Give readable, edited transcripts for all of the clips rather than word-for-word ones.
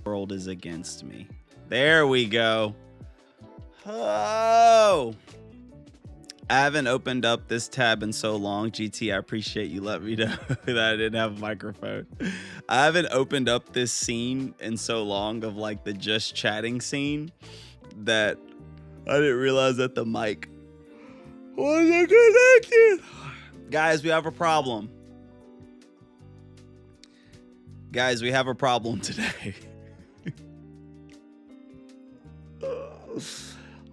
World is against me. There we go. Oh, I haven't opened up this tab in so long. GT, I appreciate you letting me know that I didn't have a microphone. I haven't opened up this scene in so long of like the just chatting scene that I didn't realize that the mic wasn't connected. Guys, we have a problem. Guys, we have a problem today.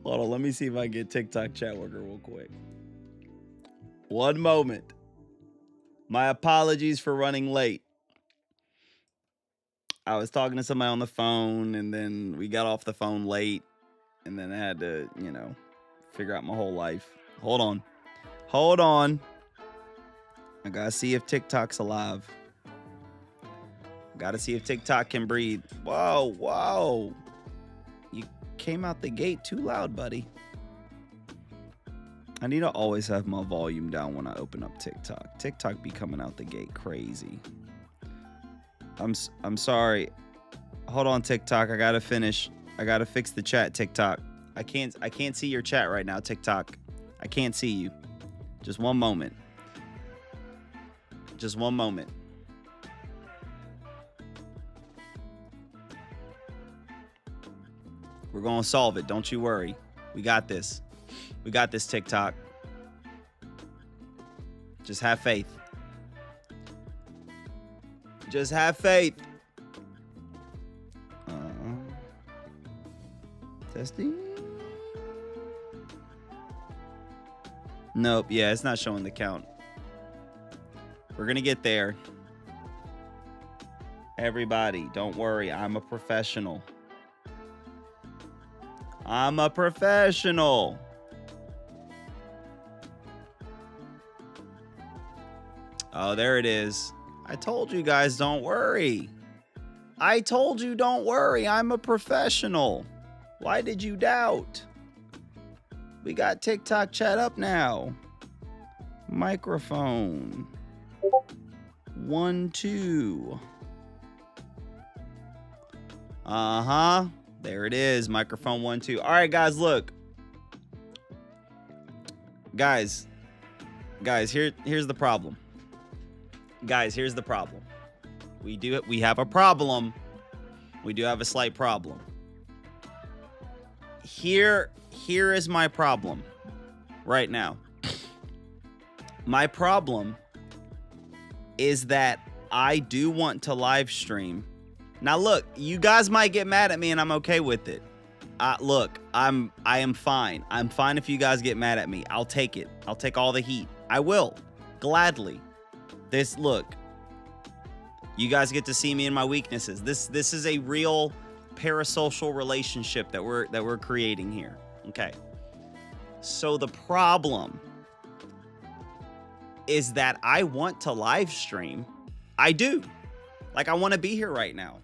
Hold on, let me see if I can get TikTok chat worker real quick. One moment. My apologies for running late. I was talking to somebody on the phone, and then we got off the phone late, and then I had to, you know, figure out my whole life. Hold on. Hold on. I gotta see if TikTok's alive. Gotta see if TikTok can breathe. Whoa, whoa. You came out the gate too loud, buddy. I need to always have my volume down when I open up TikTok. TikTok be coming out the gate crazy. I'm sorry. Hold on, TikTok. I gotta finish. I gotta fix the chat, TikTok. I can't see your chat right now, TikTok. I can't see you. Just one moment. Just one moment. We're gonna solve it. Don't you worry. We got this. We got this, TikTok. Just have faith. Just have faith. Testing. Nope. Yeah, it's not showing the count. We're gonna get there. Everybody, don't worry. I'm a professional. I'm a professional. Oh, there it is. I told you guys, don't worry. I told you, don't worry. I'm a professional. Why did you doubt? We got TikTok chat up now. Microphone. 1, 2. Uh-huh. There it is. Microphone 1, 2. All right, guys, look. Guys, here's the problem. Guys, here's the problem. We have a problem. We do have a slight problem. Here is my problem right now. My problem is that I do want to live stream. Now look, you guys might get mad at me and I'm okay with it. Look, I am fine. I'm fine if you guys get mad at me. I'll take it. I'll take all the heat. I will. Gladly. Look. You guys get to see me in my weaknesses. This is a real parasocial relationship that we're creating here. Okay. So the problem is that I want to live stream. I do. Like, I want to be here right now.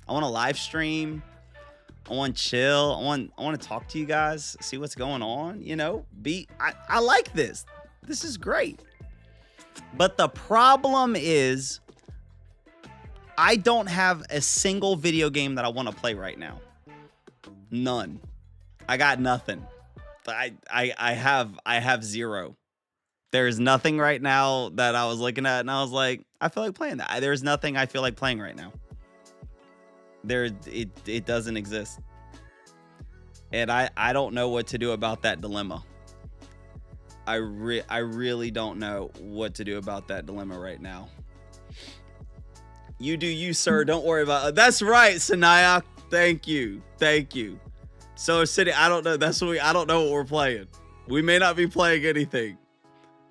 I want to live stream. I want to chill. I want to talk to you guys, see what's going on, you know? I like this. This is great. But the problem is I don't have a single video game that I want to play right now. None. I got nothing. I have zero. There's nothing right now that I was looking at and I was like, I feel like playing that. There's nothing I feel like playing right now. It doesn't exist. And I don't know what to do about that dilemma. I really don't know what to do about that dilemma right now. You do you, sir. Don't worry about it. That's right, Sanaya. Thank you. Thank you. So City, I don't know. I don't know what we're playing. We may not be playing anything.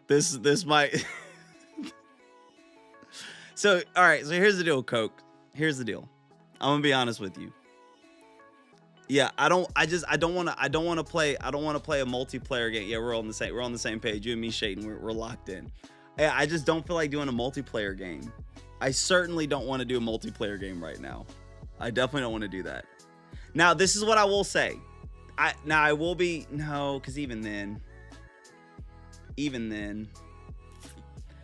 This might. So, all right. So here's the deal, Coke. Here's the deal. I'm gonna be honest with you. Yeah, I don't want to play a multiplayer game. Yeah, we're on the same page. You and me, Shayton, we're locked in. Yeah, I just don't feel like doing a multiplayer game. I certainly don't want to do a multiplayer game right now. I definitely don't want to do that. Now, this is what I will say. I will be, no, because even then,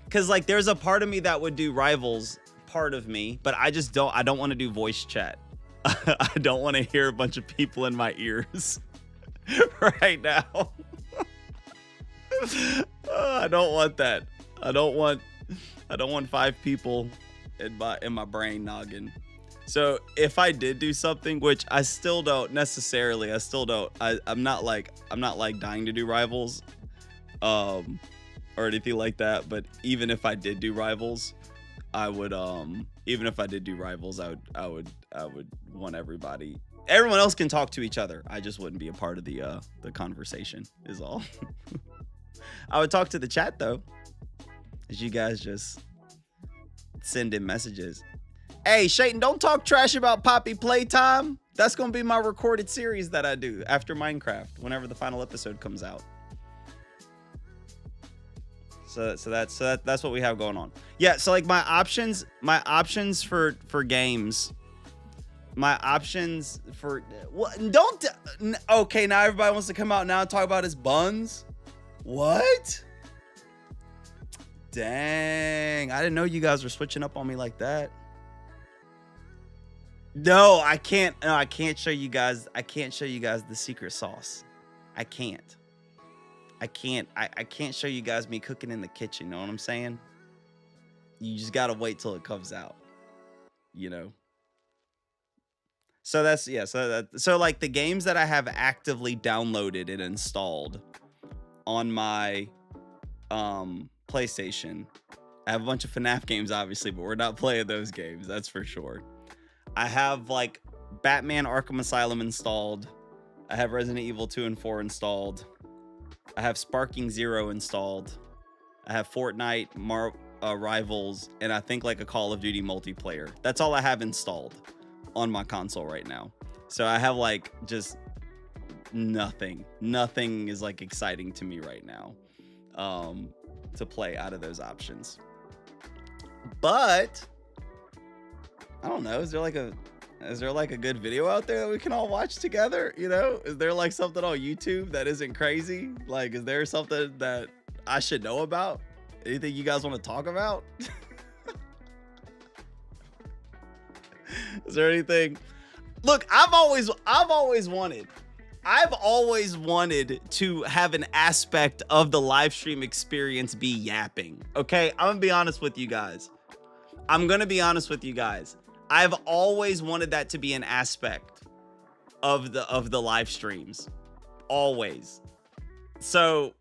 because like there's a part of me that would do Rivals, part of me, but I don't want to do voice chat. I don't want to hear a bunch of people in my ears right now. I don't want that. I don't want 5 people in my brain noggin. So if I did do something, which I still don't necessarily, I'm not like dying to do Rivals, or anything like that. But even if I did do Rivals, I would want everyone else can talk to each other. I just wouldn't be a part of the conversation is all. I would talk to the chat though, as you guys just send in messages. Hey, Shayton, don't talk trash about Poppy Playtime. That's going to be my recorded series that I do after Minecraft, whenever the final episode comes out. So that's what we have going on. Yeah, so like my options for games, what, okay, now everybody wants to come out now and talk about his buns. What? Dang, I didn't know you guys were switching up on me like that. No, I can't show you guys the secret sauce. I can't show you guys me cooking in the kitchen, you know what I'm saying? You just gotta wait till it comes out, you know? So that's, yeah, so like the games that I have actively downloaded and installed on my PlayStation, I have a bunch of FNAF games obviously, but we're not playing those games, that's for sure. I have like Batman Arkham Asylum installed. I have Resident Evil 2 and 4 installed. I have Sparking Zero installed. I have Fortnite, Rivals, and I think like a Call of Duty multiplayer. That's all I have installed on my console right now. So I have like just nothing. Nothing is like exciting to me right now to play out of those options. But I don't know. Is there like a good video out there that we can all watch together? You know, is there like something on YouTube that isn't crazy? Like, is there something that I should know about? Anything you guys want to talk about? Is there anything? Look, I've always wanted to have an aspect of the live stream experience be yapping. Okay, I'm gonna be honest with you guys. I've always wanted that to be an aspect of the live streams. Always. So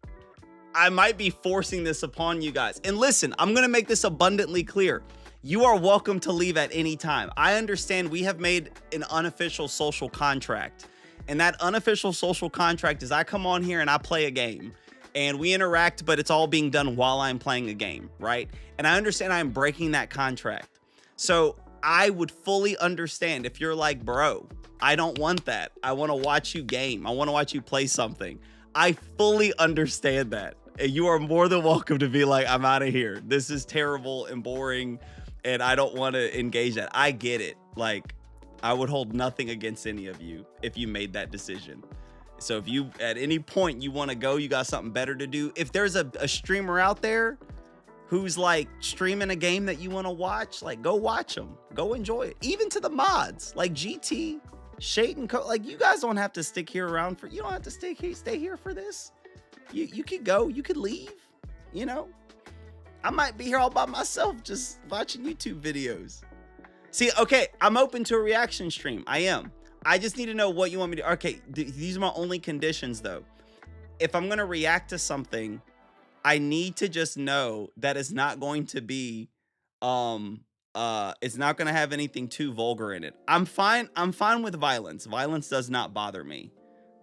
I might be forcing this upon you guys. And listen, I'm going to make this abundantly clear. You are welcome to leave at any time. I understand we have made an unofficial social contract. And that unofficial social contract is I come on here and I play a game. And we interact, but it's all being done while I'm playing a game, right? And I understand I'm breaking that contract. So I would fully understand if you're like, bro, I don't want that. I want to watch you game. I want to watch you play something. I fully understand that. And you are more than welcome to be like, I'm out of here. This is terrible and boring, and I don't want to engage that. I get it. Like, I would hold nothing against any of you if you made that decision. So if you, at any point you want to go, you got something better to do. If there's a streamer out there who's like streaming a game that you want to watch, like go watch them, go enjoy it. Even to the mods like GT, Shayton, like you guys don't have to stick here around for, you don't have to stay here for this. You could go, you could leave, you know. I might be here all by myself just watching YouTube videos. See, okay, I'm open to a reaction stream. I am. I just need to know what you want me to, okay, these are my only conditions though. If I'm going to react to something, I need to just know that it's not going to be, it's not going to have anything too vulgar in it. I'm fine with violence. Violence does not bother me.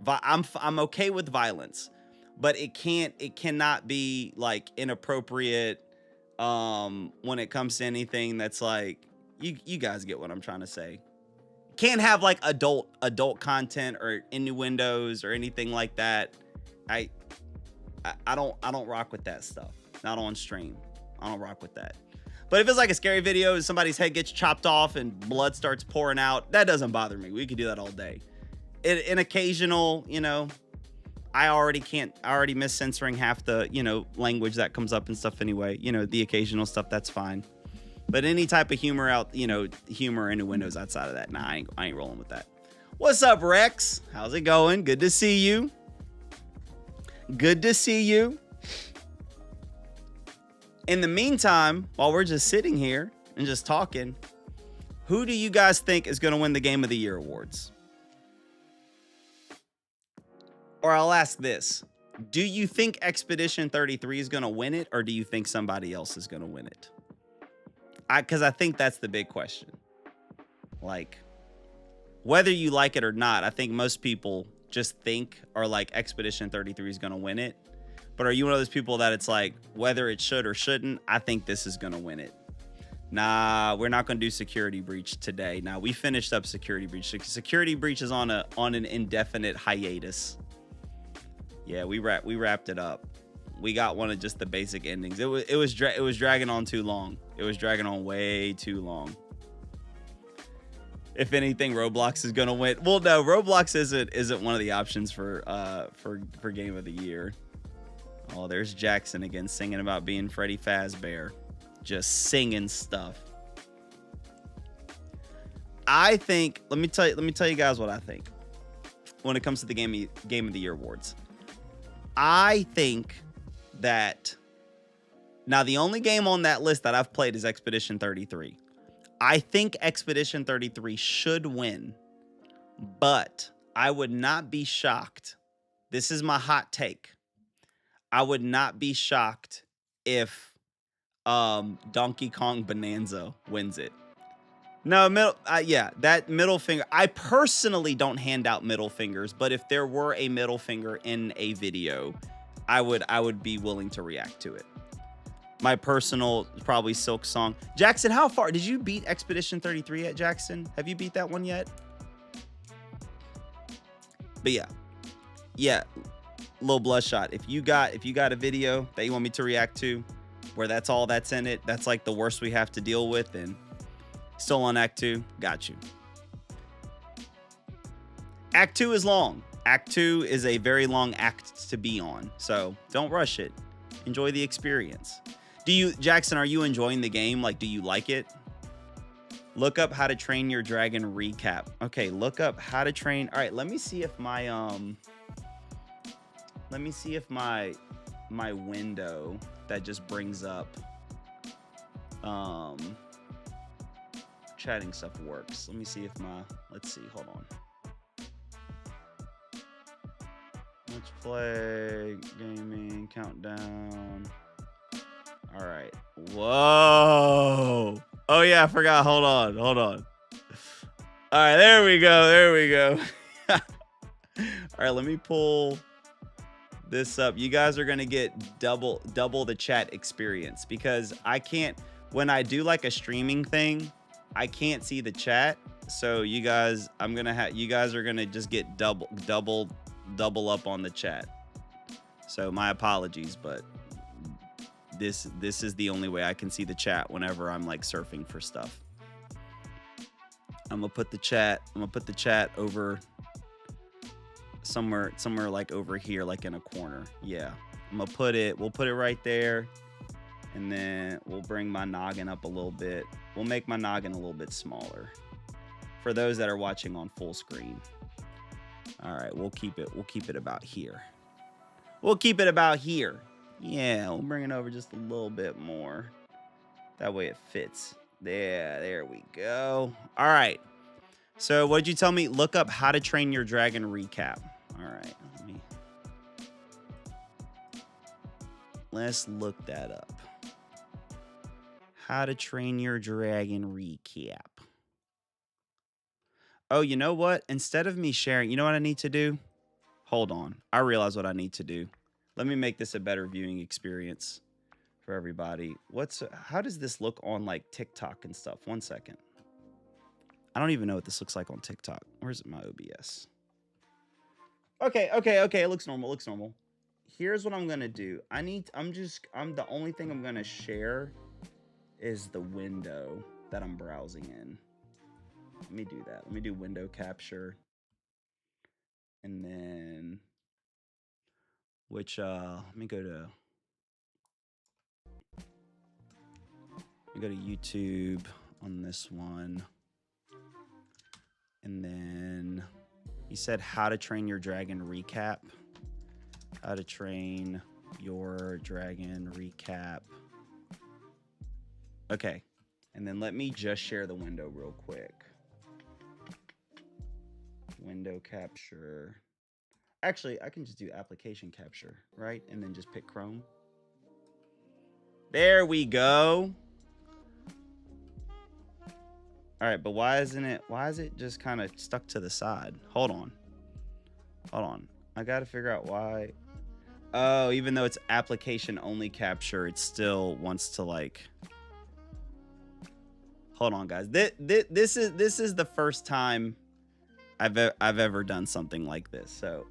I'm okay with violence, but it cannot be like inappropriate, when it comes to anything that's like, you guys get what I'm trying to say. Can't have like adult content or innuendos or anything like that. I don't rock with that stuff. Not on stream. I don't rock with that. But if it's like a scary video and somebody's head gets chopped off and blood starts pouring out, that doesn't bother me. We could do that all day. An occasional, you know, I already miss censoring half the, you know, language that comes up and stuff anyway. You know, the occasional stuff, that's fine. But any type of humor out, you know, humor innuendos outside of that, nah, I ain't rolling with that. What's up, Rex? How's it going? Good to see you. Good to see you. In the meantime, while we're just sitting here and just talking, who do you guys think is going to win the Game of the Year awards? Or I'll ask this. Do you think Expedition 33 is going to win it, or do you think somebody else is going to win it? Because I think that's the big question. Like, whether you like it or not, I think most people just think, or like, Expedition 33 is going to win it. But are you one of those people that it's like, whether it should or shouldn't, I think this is going to win it? Nah, we're not going to do Security Breach today. Now, we finished up Security Breach. Security Breach is on an indefinite hiatus. Yeah, we wrapped it up. We got one of just the basic endings. It was dragging on too long. It was dragging on way too long. If anything, Roblox is gonna win. Well, no, Roblox isn't one of the options for Game of the Year. Oh, there's Jackson again singing about being Freddy Fazbear, just singing stuff. I think. Let me tell you guys what I think when it comes to the Game of the Year awards. I think that now the only game on that list that I've played is Expedition 33. I think Expedition 33 should win, but I would not be shocked. This is my hot take. I would not be shocked if Donkey Kong Bonanza wins it. No, that middle finger. I personally don't hand out middle fingers, but if there were a middle finger in a video, I would be willing to react to it. My personal, probably Silk Song. Jackson, how far did you beat Expedition 33 yet, Jackson? Have you beat that one yet? But yeah, little Bloodshot. If you got a video that you want me to react to, where that's all that's in it, that's like the worst we have to deal with, and still on Act 2, got you. Act 2 is long. Act 2 is a very long act to be on, so don't rush it. Enjoy the experience. Jackson, are you enjoying the game? Like, do you like it? Look up How to Train Your Dragon recap. Okay, look up How to Train. All right, let me see if my window that just brings up chatting stuff works. Let me see if let's see, hold on. Let's play gaming countdown. All right. Whoa. Oh yeah, I forgot. Hold on. All right, there we go. All right, let me pull this up. You guys are gonna get double the chat experience, because I can't, when I do like a streaming thing, I can't see the chat. So you guys, you guys are gonna just get double up on the chat. So my apologies, but this is the only way I can see the chat whenever I'm like surfing for stuff. I'm gonna put the chat over somewhere like over here, like in a corner. Yeah, we'll put it right there, and then we'll bring my noggin up a little bit. We'll make my noggin a little bit smaller for those that are watching on full screen. All right, we'll keep it about here. Yeah, we'll bring it over just a little bit more. That way it fits. There we go. All right. So what did you tell me? Look up How to Train Your Dragon recap. All right. Let's look that up. How to Train Your Dragon recap. Oh, you know what? Instead of me sharing, you know what I need to do? Hold on. I realize what I need to do. Let me make this a better viewing experience for everybody. How does this look on like TikTok and stuff? 1 second. I don't even know what this looks like on TikTok. Where's my OBS? Okay. It looks normal. It looks normal. Here's what I'm gonna do. The only thing I'm gonna share is the window that I'm browsing in. Let me do that. Let me do window capture. And then let me go to YouTube on this one. And then he said how to train your dragon recap. How to train your dragon recap. Okay. And then let me just share the window real quick. Window capture. Actually, I can just do application capture, right? And then just pick Chrome. There we go. All right, but why is it just kind of stuck to the side? Hold on. I got to figure out why. Oh, even though it's application only capture, it still wants to like. Hold on, guys. This is the first time I've ever done something like this. So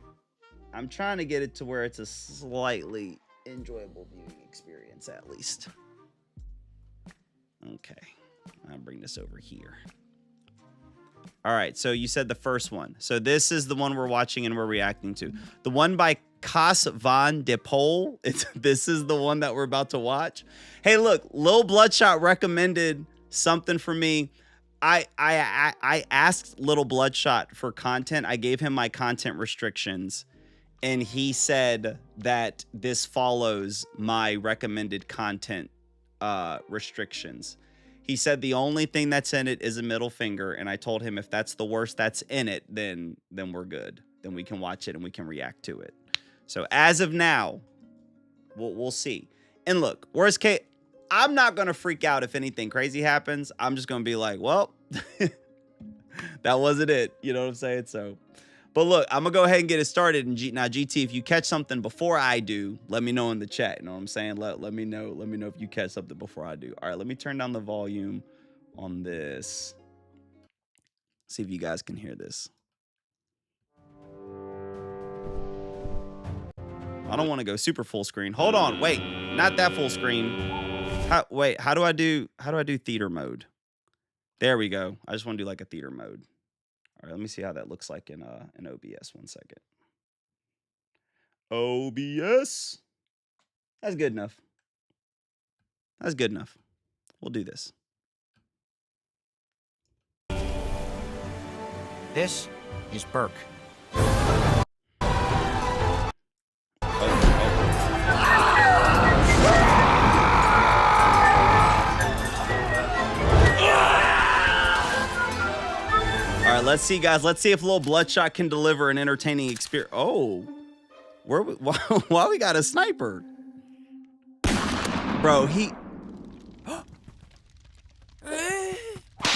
I'm trying to get it to where it's a slightly enjoyable viewing experience at least. Okay. I'll bring this over here. All right, so you said the first one. So this is the one we're watching and we're reacting to. The one by Cas van de Pol. This is the one that we're about to watch. Hey, look, Lil Bloodshot recommended something for me. I asked Little Bloodshot for content. I gave him my content restrictions, and he said that this follows my recommended content restrictions. He said the only thing that's in it is a middle finger, and I told him if that's the worst that's in it, then we're good. Then we can watch it and we can react to it. So as of now, we'll see. And look, worst case, I'm not gonna freak out if anything crazy happens. I'm just gonna be like, well, that wasn't it. You know what I'm saying? So, but look, I'm gonna go ahead and get it started. And now, GT, if you catch something before I do, let me know in the chat. You know what I'm saying? Let me know. Let me know if you catch something before I do. All right, let me turn down the volume on this. See if you guys can hear this. I don't want to go super full screen. Hold on, wait, not that full screen. How do I do theater mode? There we go. I just want to do like a theater mode. All right, let me see how that looks like in OBS. 1 second. OBS. That's good enough. That's good enough. We'll do this. This is Burke. All right, let's see, guys. Let's see if Lil Bloodshot can deliver an entertaining experience. Oh, why we got a sniper? Bro,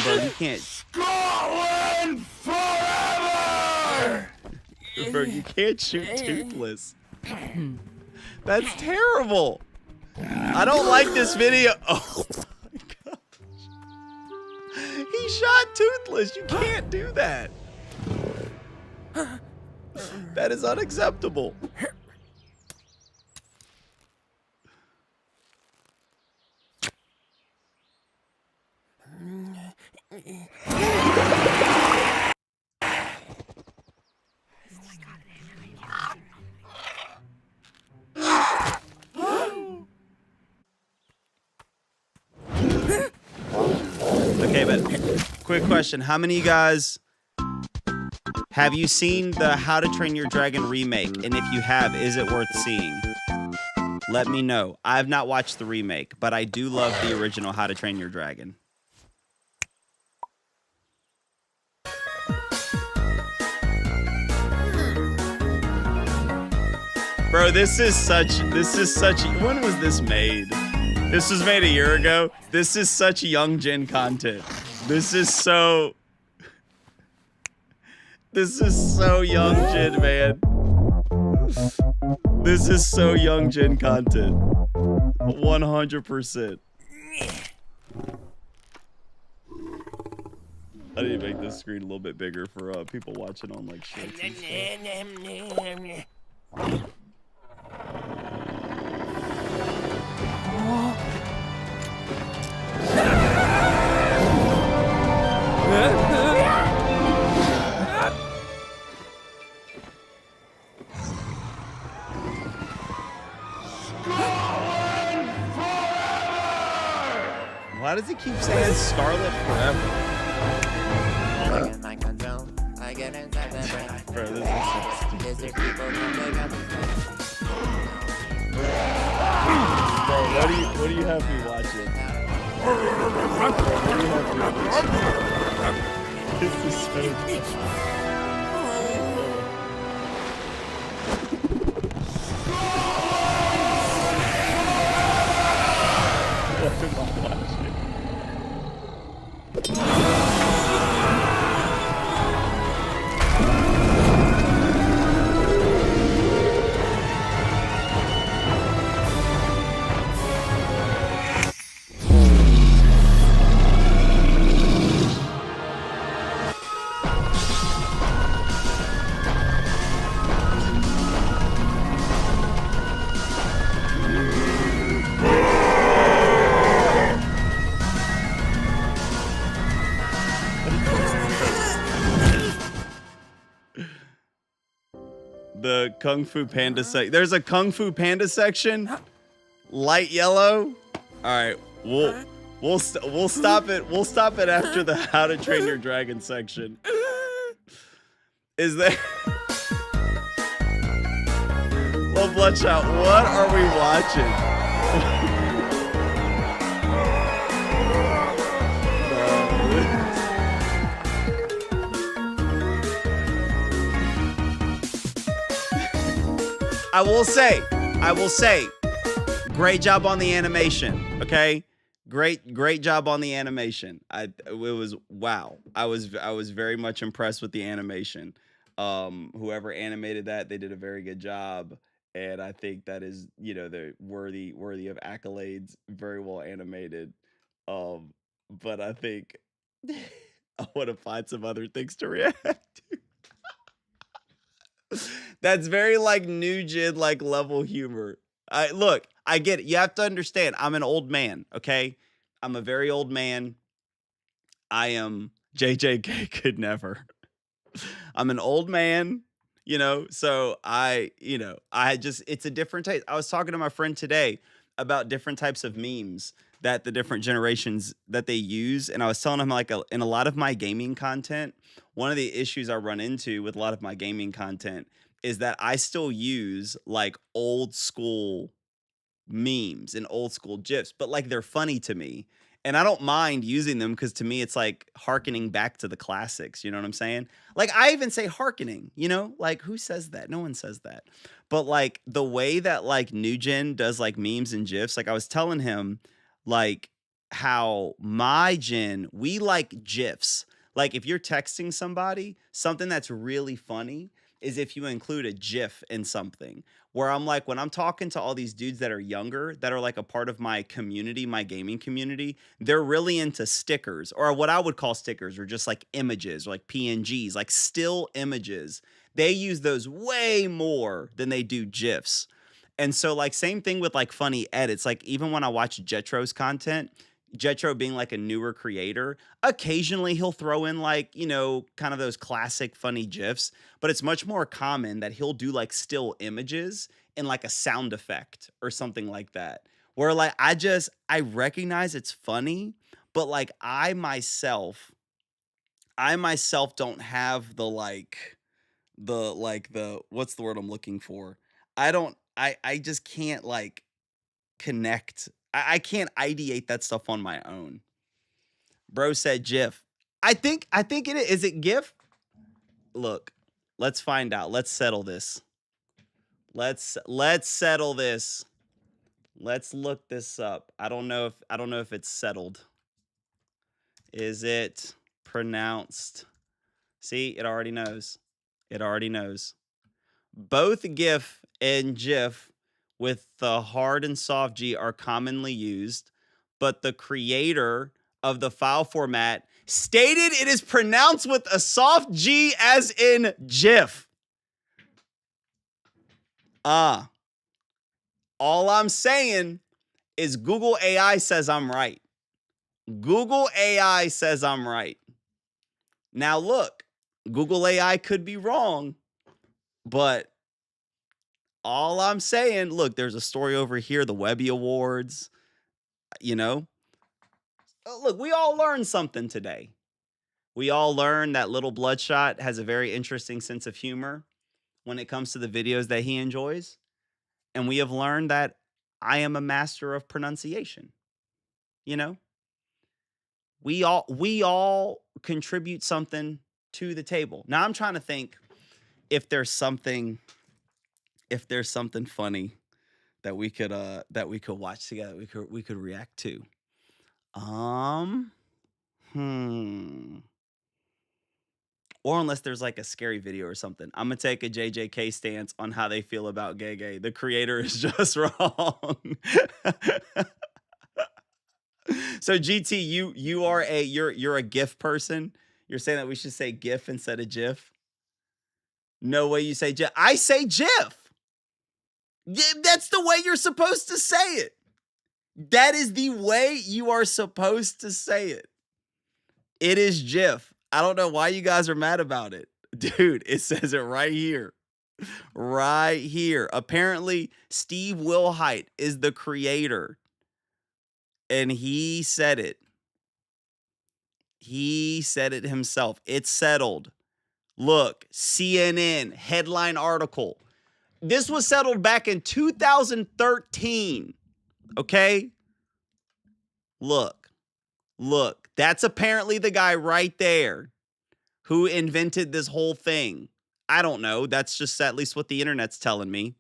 Bro, you can't. Scotland forever! Bro, you can't shoot Toothless. That's terrible. I don't like this video. Oh my gosh. He shot Toothless. You can't do that. That is unacceptable. Okay, but quick question. How many of you guys have you seen the How to Train Your Dragon remake? And if you have, is it worth seeing? Let me know. I have not watched the remake, but I do love the original How to Train Your Dragon. Bro, this is such, when was this made? This was made a year ago. This is such young gen content. This is so young gen, man. This is so young gen content. 100%. I need to make this screen a little bit bigger for people watching on like shorts and stuff. Why does he keep saying Scarlet forever? Bro, this is so Bro, what do you have me watching? What do you have me watching? This is so What am I watching? The Kung Fu Panda there's a Kung Fu Panda section, light yellow. All right, we'll stop it. We'll stop it after the How to Train Your Dragon section. Is there? Well, Bloodshot, what are we watching? I will say, great job on the animation. Okay, great job on the animation. It was wow. I was very much impressed with the animation. Whoever animated that, they did a very good job, and I think that is, they're worthy of accolades. Very well animated. But I think I want to find some other things to react to. That's very like new gen like level humor. I get it. You have to understand, I'm an old man, okay? I'm a very old man. I am JJK could never. I'm an old man, so it's a different taste. I was talking to my friend today about different types of memes that the different generations that they use, and I was telling him like in a lot of my gaming content, one of the issues I run into with a lot of my gaming content is that I still use like old school memes and old school gifs, but like they're funny to me. And I don't mind using them because to me it's like hearkening back to the classics. You know what I'm saying? Like I even say hearkening, like who says that? No one says that. But like the way that like new gen does like memes and gifs, like I was telling him like how my gen, we like gifs. Like if you're texting somebody, something that's really funny is if you include a GIF in something. Where I'm like, when I'm talking to all these dudes that are younger, that are like a part of my community, my gaming community, they're really into stickers, or what I would call stickers, or just like images, or like PNGs, like still images. They use those way more than they do GIFs. And so like same thing with like funny edits. Like even when I watch Jetro's content, Jetro being like a newer creator, occasionally he'll throw in like, kind of those classic funny GIFs, but it's much more common that he'll do like still images in like a sound effect or something like that. Where like I recognize it's funny, but like I myself don't have the what's the word I'm looking for? I just can't like connect. I can't ideate that stuff on my own. Bro said GIF. I think it is. Is it GIF? Look, let's find out. Let's settle this. Let's settle this. Let's look this up. I don't know if it's settled. Is it pronounced? See, it already knows. It already knows. Both GIF and GIF with the hard and soft G are commonly used, but the creator of the file format stated it is pronounced with a soft G as in GIF. All I'm saying is Google AI says I'm right. Google AI says I'm right. Now look, Google AI could be wrong, but all I'm saying, look, there's a story over here, the Webby Awards, you know. Look, we all learned something today. We all learned that Little Bloodshot has a very interesting sense of humor when it comes to the videos that he enjoys. And we have learned that I am a master of pronunciation. You know, we all contribute something to the table. Now I'm trying to think if there's something funny that we could watch together, we could react to. Or unless there's like a scary video or something. I'm gonna take a JJK stance on how they feel about gay. The creator is just wrong. So GT, you're a GIF person. You're saying that we should say GIF instead of GIF. No way you say GIF. I say GIF. That's the way you're supposed to say it. That is the way you are supposed to say it. It is GIF. I don't know why you guys are mad about it. Dude, it says it right here. Right here. Apparently, Steve Wilhite is the creator. And he said it. He said it himself. It's settled. Look, CNN headline article. This was settled back in 2013. Okay? Look. That's apparently the guy right there who invented this whole thing. I don't know. That's just at least what the internet's telling me.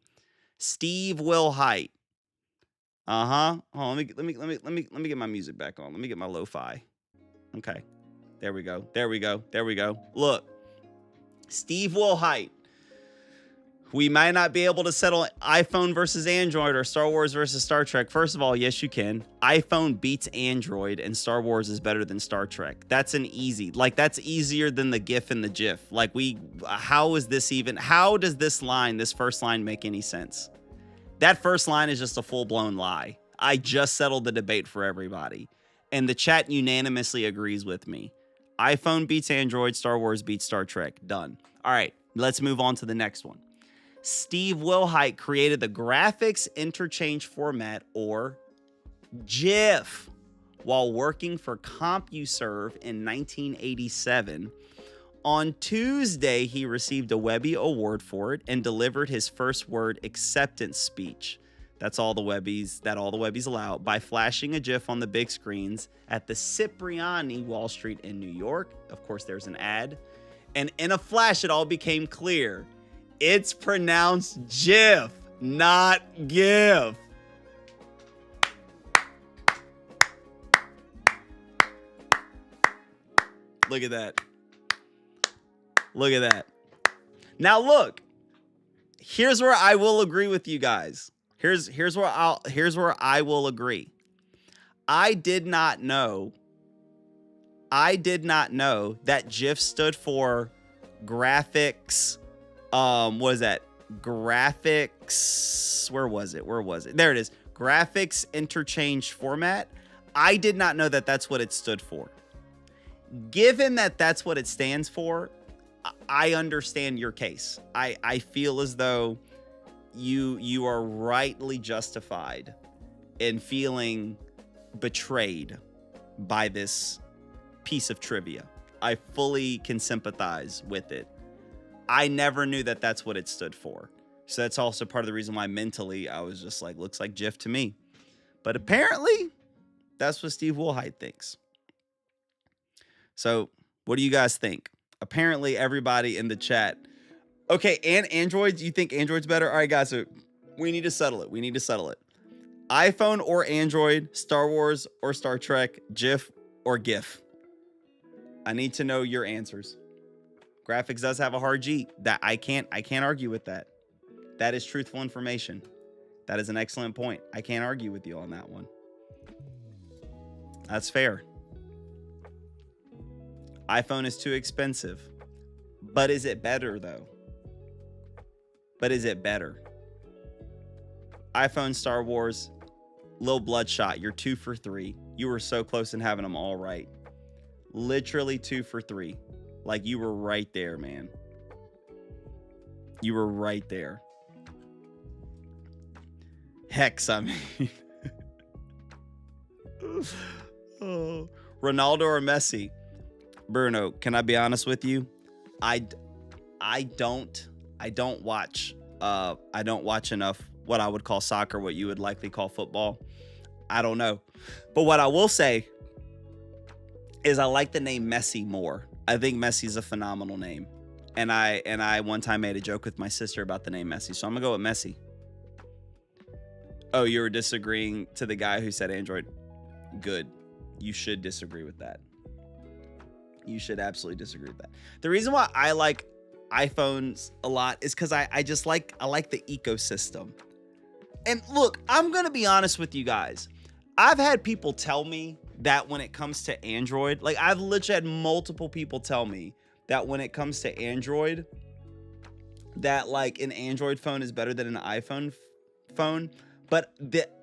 Steve Wilhite. Hold on, let me get my music back on. Let me get my lo-fi. Okay. There we go. Look. Steve Wilhite. We might not be able to settle iPhone versus Android or Star Wars versus Star Trek. First of all, yes, you can. iPhone beats Android and Star Wars is better than Star Trek. That's an easy, like that's easier than the GIF and the GIF. Like how does this first line make any sense? That first line is just a full-blown lie. I just settled the debate for everybody. And the chat unanimously agrees with me. iPhone beats Android, Star Wars beats Star Trek. Done. All right, let's move on to the next one. Steve Wilhite created the graphics interchange format, or GIF, while working for CompuServe in 1987. On Tuesday, he received a Webby Award for it and delivered his first word acceptance speech. That's all the Webbies allow, by flashing a GIF on the big screens at the Cipriani Wall Street in New York. Of course, there's an ad. And in a flash, it all became clear. It's pronounced GIF, not GIF. Look at that. Look at that. Now look, here's where I will agree with you guys. Here's where I will agree. I did not know that GIF stood for graphics. What is that? Graphics. Where was it? There it is. Graphics interchange format. I did not know that that's what it stood for. Given that that's what it stands for, I understand your case. I feel as though you are rightly justified in feeling betrayed by this piece of trivia. I fully can sympathize with it. I never knew that that's what it stood for. So that's also part of the reason why mentally I was just like, looks like GIF to me. But apparently, that's what Steve Wilhite thinks. So what do you guys think? Apparently, everybody in the chat. Okay, and Android, you think Android's better? All right, guys, so we need to settle it. iPhone or Android, Star Wars or Star Trek, GIF or GIF. I need to know your answers. Graphics does have a hard G. That I can't argue with that. That is truthful information. That is an excellent point. I can't argue with you on that one. That's fair. iPhone is too expensive. But is it better though? But is it better? iPhone, Star Wars, Lil Bloodshot, you're 2 for 3. You were so close in having them all right. Literally 2 for 3. Like, you were right there, man. You were right there. Hex, I mean. Oh. Ronaldo or Messi? Bruno, can I be honest with you? I don't watch enough what I would call soccer, what you would likely call football. I don't know. But what I will say is I like the name Messi more. I think Messi's a phenomenal name. And I one time made a joke with my sister about the name Messi. So I'm going to go with Messi. Oh, you were disagreeing to the guy who said Android. Good. You should disagree with that. You should absolutely disagree with that. The reason why I like iPhones a lot is because I like the ecosystem. And look, I'm going to be honest with you guys. I've had people tell me that when it comes to Android, like I've literally had multiple people tell me that when it comes to Android, that like an Android phone is better than an iPhone phone. But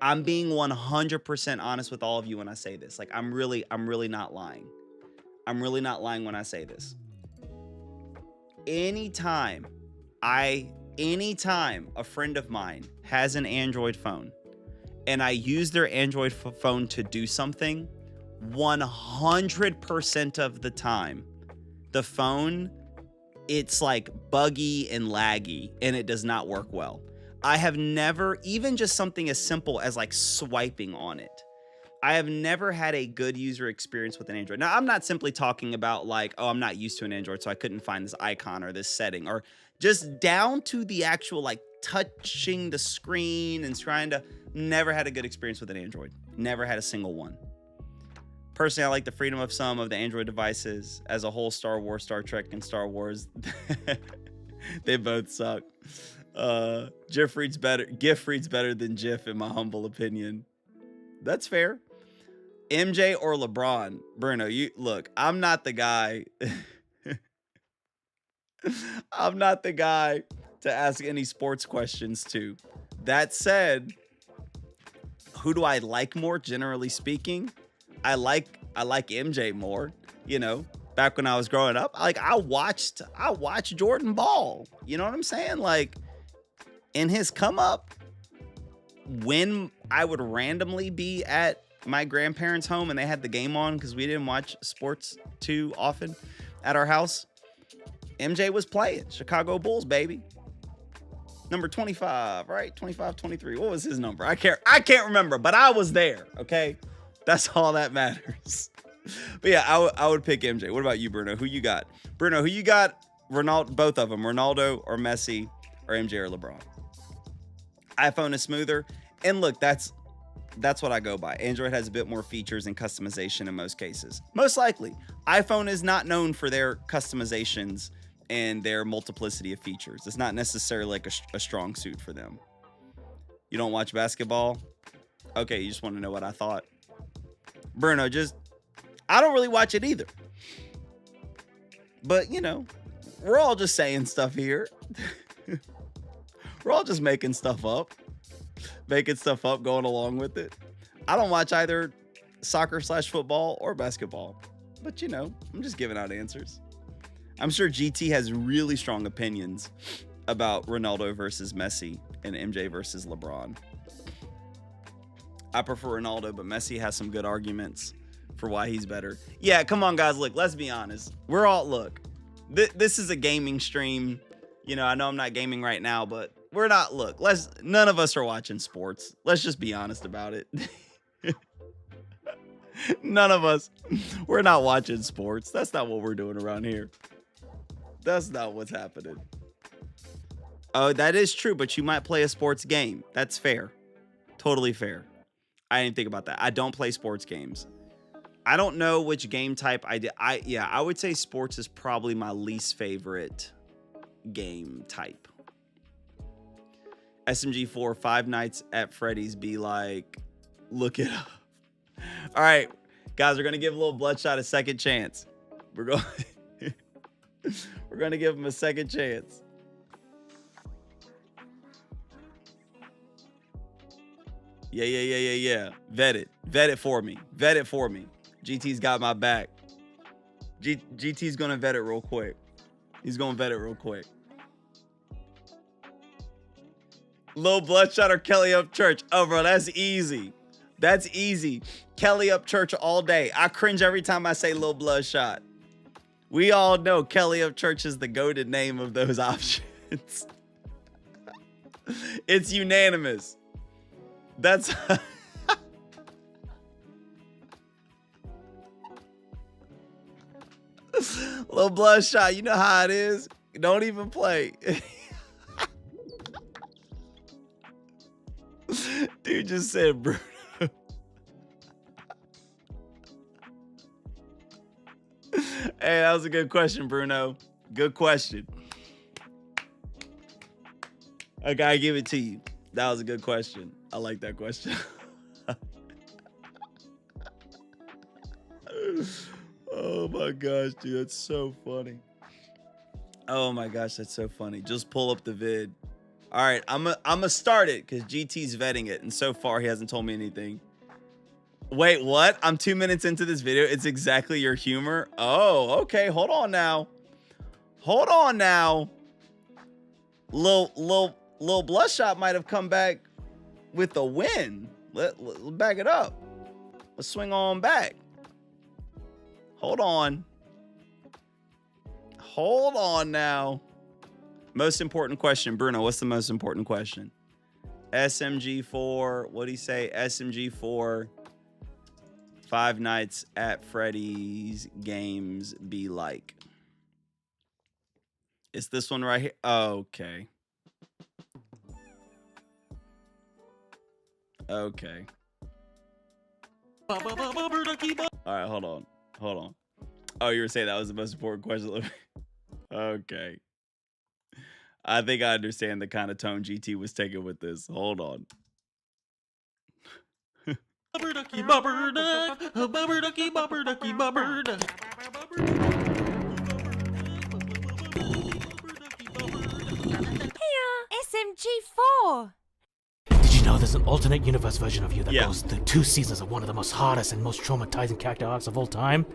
I'm being 100% honest with all of you when I say this. Like I'm really not lying. I'm really not lying when I say this. Anytime a friend of mine has an Android phone and I use their Android phone to do something, 100% of the time, the phone, it's like buggy and laggy and it does not work well. I have never, even just something as simple as like swiping on it, I have never had a good user experience with an Android. Now, I'm not simply talking about like, oh, I'm not used to an Android, so I couldn't find this icon or this setting, or just down to the actual like touching the screen and trying to, never had a good experience with an Android. Never had a single one. Personally, I like the freedom of some of the Android devices. As a whole, Star Wars, Star Trek, and Star Wars, they both suck. GIF reads better than GIF in my humble opinion. That's fair. MJ or LeBron? Bruno, you look, I'm not the guy. I'm not the guy to ask any sports questions to. That said, who do I like more, generally speaking? I like MJ more, you know. Back when I was growing up, like I watched Jordan ball. You know what I'm saying? Like in his come up, when I would randomly be at my grandparents' home and they had the game on because we didn't watch sports too often at our house, MJ was playing. Chicago Bulls, baby. Number 25, right? 25, 23. What was his number? I can't remember, but I was there, okay? That's all that matters. But yeah, I would pick MJ. What about you, Bruno? Who you got? Bruno, who you got? Ronaldo, both of them. Ronaldo or Messi or MJ or LeBron? iPhone is smoother. And look, that's what I go by. Android has a bit more features and customization in most cases. Most likely. iPhone is not known for their customizations and their multiplicity of features. It's not necessarily like a strong suit for them. You don't watch basketball? Okay, you just want to know what I thought. Bruno, I don't really watch it either. But, you know, we're all just saying stuff here. We're all just making stuff up, going along with it. I don't watch either soccer/football or basketball. But, you know, I'm just giving out answers. I'm sure GT has really strong opinions about Ronaldo versus Messi and MJ versus LeBron. I prefer Ronaldo, but Messi has some good arguments for why he's better. Yeah, come on, guys. Look, let's be honest. This is a gaming stream. You know, I know I'm not gaming right now, but we're not. Look, none of us are watching sports. Let's just be honest about it. None of us. We're not watching sports. That's not what we're doing around here. That's not what's happening. Oh, that is true, but you might play a sports game. That's fair. Totally fair. I didn't think about that. I don't play sports games. I don't know which game type I did. I would say sports is probably my least favorite game type. SMG4, Five Nights at Freddy's be like, look it up. All right, guys, we're going to give a little Bloodshot a second chance. We're going we're gonna give him a second chance. Yeah. Vet it for me. GT's got my back. GT's gonna vet it real quick. He's gonna vet it real quick. Lil Bloodshot or Kelly Upchurch? Oh, bro, that's easy. That's easy. Kelly Upchurch all day. I cringe every time I say Lil Bloodshot. We all know Kelly Upchurch is the goated name of those options. It's unanimous. That's Lil Bloodshot, you know how it is. Don't even play. Dude just said Bruno. Hey, that was a good question, Bruno. Good question. I gotta give it to you. That was a good question. I like that question. Oh my gosh, dude, that's so funny. Oh my gosh, that's so funny. Just pull up the vid. All right, I'm gonna start it because GT's vetting it, and so far he hasn't told me anything. Wait, what? I'm 2 minutes into this video. It's exactly your humor. Oh, okay. Hold on now. Lil Bloodshot might have come back with a win. Let's back it up. Let's swing on back. Hold on now. Most important question, Bruno. What's the most important question? SMG4. What do you say? SMG4. Five Nights at Freddy's games be like. It's this one right here. Okay. Okay. All right, hold on. Oh, you were saying that was the most important question. Okay. I think I understand the kind of tone GT was taking with this. Hold on. Hey, SMG4. Did you know there's an alternate universe version of you that goes through 2 seasons of one of the most hardest and most traumatizing character arcs of all time?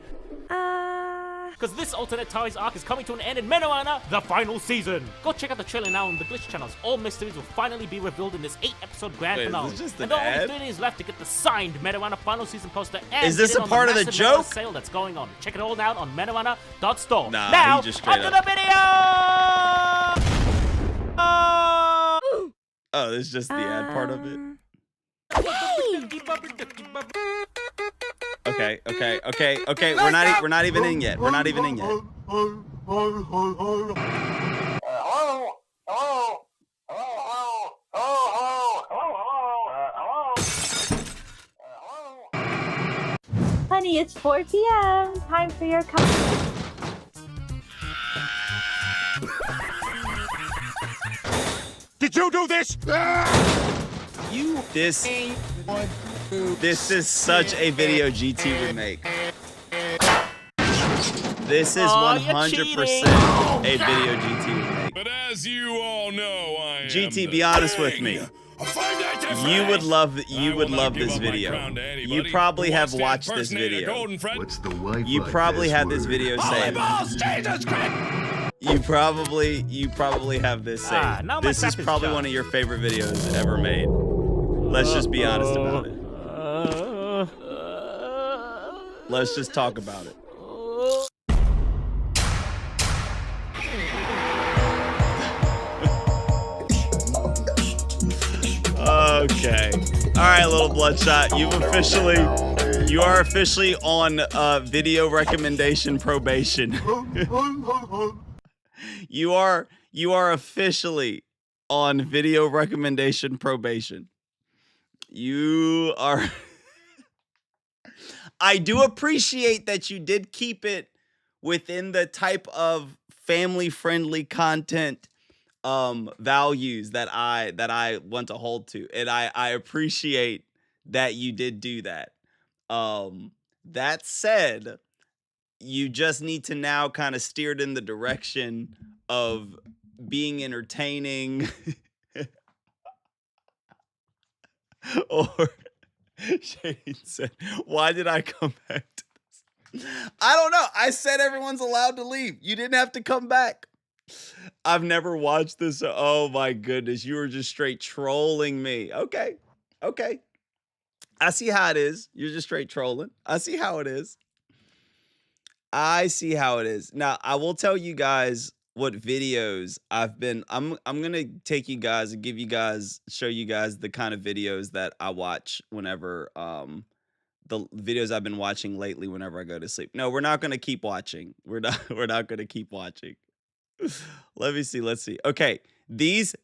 Because this alternate Ties arc is coming to an end in Menawana, the final season. Go check out the trailer now on the Glitch channels. All mysteries will finally be revealed in this 8-episode grand finale. And there are only 3 days left to get the signed Menawana final season poster. And is this a part of the joke? Sale that's going on. Check it all out on menawana.store. Nah, now, he just straight onto the video! Oh, this is just the ad part of it. Okay. We're not even in yet. Honey, it's 4 p.m. Time for your coffee. Did you do this? This is such a video GT would make. This is 100% a video GT would make. But as you all know, I am GT, be honest with me. You would love this video. You probably have watched this video. What's the Wi-Fi You probably had this video saved. You probably have this saved. This is probably one of your favorite videos ever made. Let's just be honest about it. Let's just talk about it. Okay. All right, little Bloodshot. You are officially on video recommendation probation. You are officially on video recommendation probation. You are. I do appreciate that you did keep it within the type of family-friendly content values that I want to hold to, and I appreciate that you did do that. That said, you just need to now kind of steer it in the direction of being entertaining or Shane said, why did I come back to this? I don't know. I said everyone's allowed to leave. You didn't have to come back. I've never watched this. Oh my goodness. You were just straight trolling me. Okay. Okay. I see how it is. You're just straight trolling. I see how it is. I see how it is. Now, I will tell you guys what videos I've been I'm going to take you guys and show you guys the kind of videos that I watch whenever the videos I've been watching lately whenever I go to sleep. No, we're not going to keep watching. We're not going to keep watching. Let me see. Let's see. Okay. These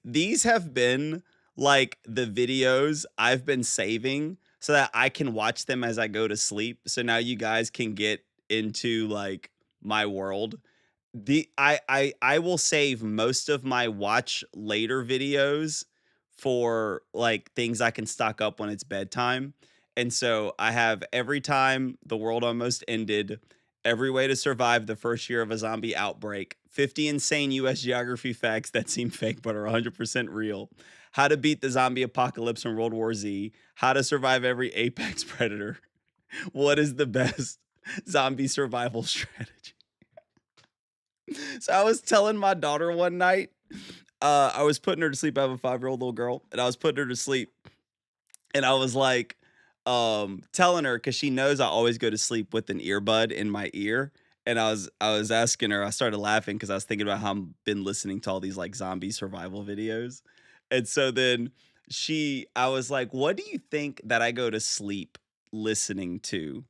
have been like the videos I've been saving so that I can watch them as I go to sleep. So now you guys can get into like my world. I will save most of my watch later videos for like things I can stock up when it's bedtime. And so I have Every Time the World Almost Ended, Every Way to Survive the First Year of a Zombie Outbreak, 50 Insane US Geography Facts That Seem Fake But Are 100% Real, How to Beat the Zombie Apocalypse in World War Z, How to Survive Every Apex Predator, What is the Best Zombie Survival Strategy. So I was telling my daughter one night, I was putting her to sleep. I have a 5-year-old little girl, and I was putting her to sleep. And I was like, telling her, because she knows I always go to sleep with an earbud in my ear. And I was asking her, I started laughing because I was thinking about how I've been listening to all these like zombie survival videos. And so then I was like, what do you think that I go to sleep listening to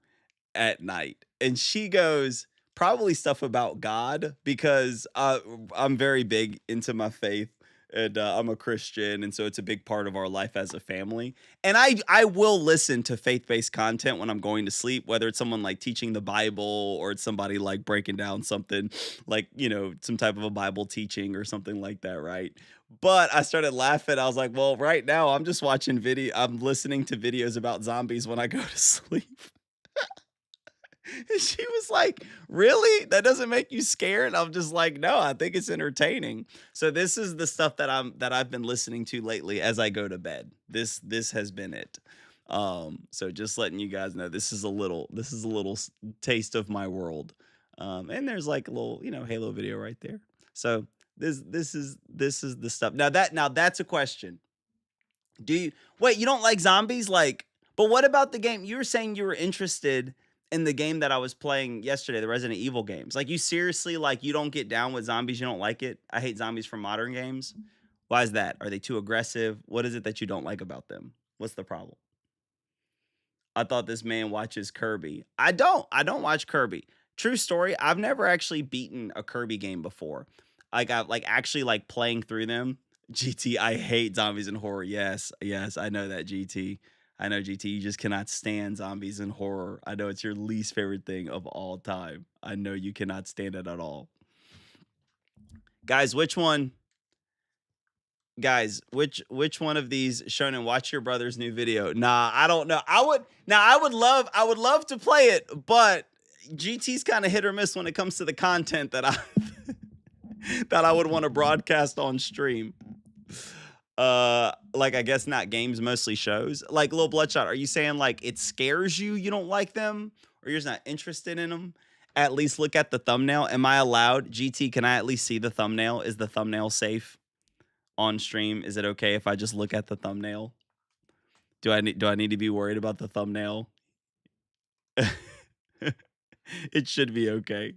at night? And she goes, probably stuff about God, because I'm very big into my faith, and I'm a Christian, and so it's a big part of our life as a family. And I will listen to faith-based content when I'm going to sleep, whether it's someone like teaching the Bible or it's somebody like breaking down something like, you know, some type of a Bible teaching or something like that, right? But I started laughing. I was like, well, right now I'm just watching I'm listening to videos about zombies when I go to sleep. And she was like, really? That doesn't make you scared? I'm just like, no, I think it's entertaining. So this is the stuff that I've been listening to lately as I go to bed. This has been it. So just letting you guys know, this is a little taste of my world. And there's like a little, you know, Halo video right there. So this is the stuff. Now that's a question. You don't like zombies? Like, but what about the game? You were saying you were interested in the game that I was playing yesterday, the Resident Evil games. Like, you seriously, like, you don't get down with zombies? You don't like it? I hate zombies from modern games. Why is that? Are they too aggressive? What is it that you don't like about them? What's the problem? I thought this man watches Kirby. I don't watch Kirby. True story, I've never actually beaten a Kirby game before. I got like actually like playing through them. GT, I hate zombies and horror. Yes, I know that, GT. I know, GT, you just cannot stand zombies and horror. I know it's your least favorite thing of all time. I know you cannot stand it at all. Guys, which one of these Shonen, watch your brother's new video? Nah, I don't know. I would love to play it, but GT's kind of hit or miss when it comes to the content that I would want to broadcast on stream. Like, I guess not games, mostly shows. Like, Lil Bloodshot, are you saying like it scares you, you don't like them, or you're just not interested in them? At least look at the thumbnail. Am I allowed? GT, can I at least see the thumbnail? Is the thumbnail safe on stream? Is it okay if I just look at the thumbnail? Do I need to be worried about the thumbnail? It should be okay.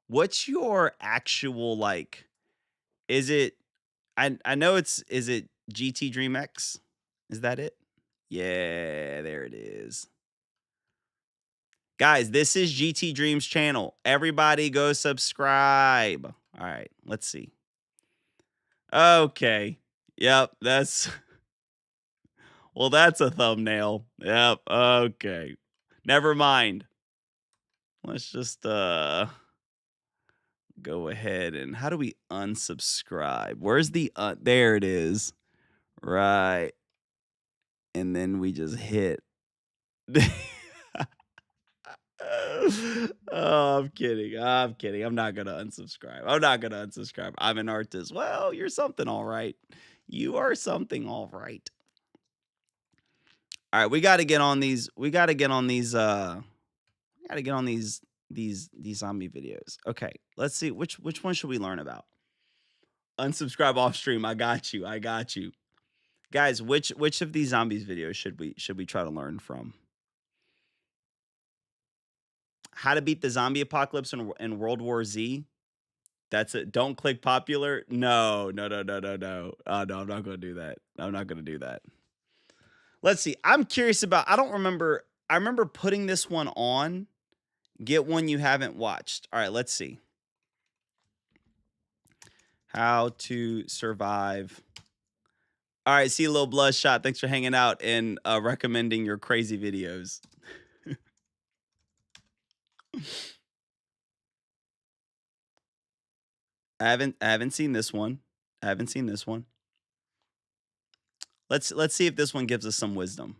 What's your actual, like, is it GT Dream X? Is that it? Yeah, there it is. Guys, this is GT Dream's channel. Everybody go subscribe. All right, let's see. Okay. Yep, that's a thumbnail. Yep, okay. Never mind. Let's just go ahead and how do we unsubscribe? Where's the there it is. Right. And then we just hit Oh, I'm kidding. I'm kidding. I'm not gonna unsubscribe. I'm not gonna unsubscribe. I'm an artist. Well, you're something all right. You are something all right. All right, we got to get on these. We got to get on these. We got to get on these zombie videos. Okay, let's see which one should we learn about. Unsubscribe off stream. I got you. I got you, guys. Which of these zombies videos should we try to learn from? How to beat the zombie apocalypse in World War Z. That's it. Don't click popular. No. No, I'm not going to do that. I'm not going to do that. Let's see. I'm curious about, I don't remember. I remember putting this one on. Get one you haven't watched. All right, let's see. How to survive. All right, see, Little Bloodshot. Thanks for hanging out and recommending your crazy videos. I haven't seen this one. I haven't seen this one. Let's see if this one gives us some wisdom.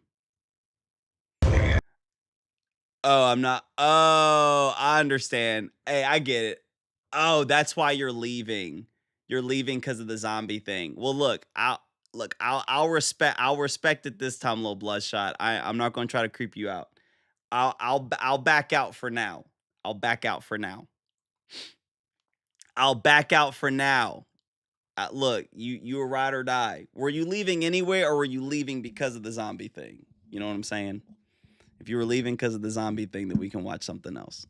Oh, I'm not. Oh, I understand. Hey, I get it. Oh, that's why you're leaving. You're leaving because of the zombie thing. Well, look, I'll respect it this time, Little Bloodshot. I'm not going to try to creep you out. I'll back out for now. I'll back out for now. I'll back out for now. Look, you a ride or die. Were you leaving anyway, or were you leaving because of the zombie thing? You know what I'm saying? If you were leaving because of the zombie thing, then we can watch something else.